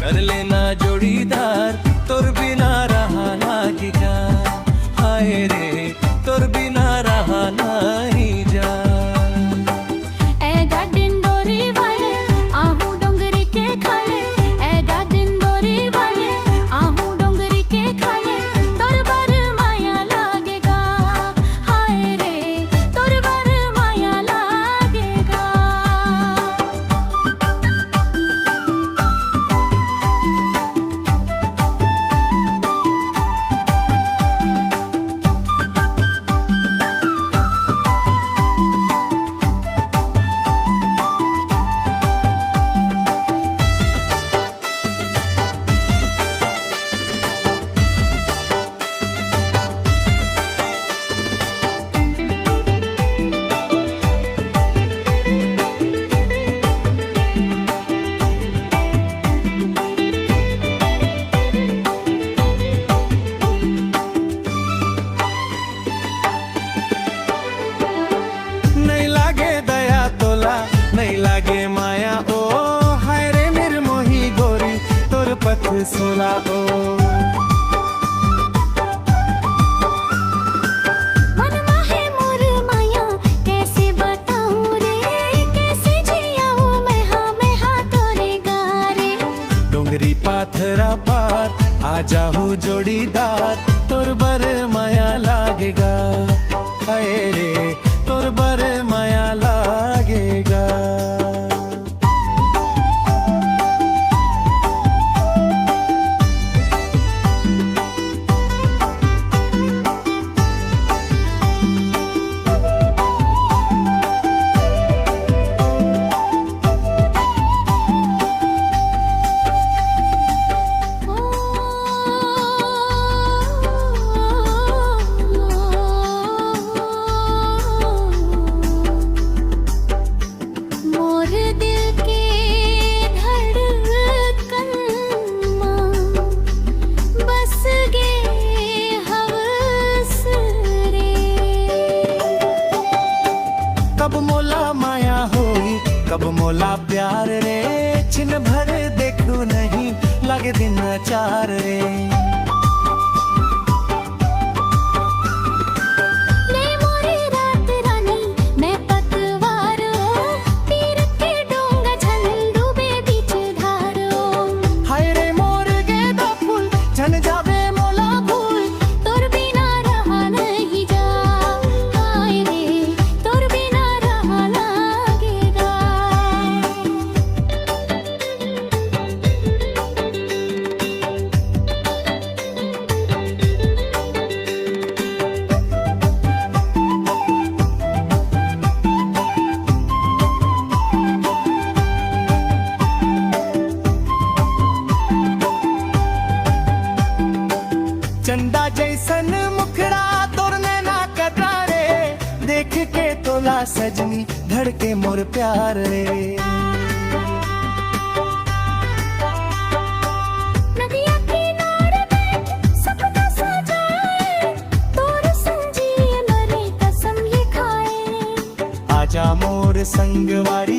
कर लेना जोड़ीदार, तोर बिना रहा लागेगा। हाय रे तोर बिना रहा नहीं जा। नहीं लागे माया ओ, हाय रे निर्मोही गोरी तोर पथ सोला ओ। मनवा है मोर माया कैसे बताऊं रे, कैसे जियाऊं मैं हाँ तोरे गारे। डोंगरी पाथरा पार आ जाहू जोड़ीदार, तोर बर माया लागेगा। हाय रे तोर बर माया लागेगा। कब मोला माया होई कब मोला प्यार रे, छिन भर देखू नहीं लगे दिन चार रे। ले मोरी रात रानी मैं पतवारो, तीर के डोंगा झंडूबे बीच धारो। हाय रे मोर गेंदा फूल झन जावे मोला भूल, तोर बिना रहा नहीं जा। हाय रे तोर बिना रहा लागेगा। चंदा जैसन मुखड़ा तोर नैना कटारे, देख के तोला सजनी धड़के मोर प्यार रे। नदिया किनारे बैठ सपना सजाए, तोर संजिए मरे कसम ये खाए। आजा मोर संगवारी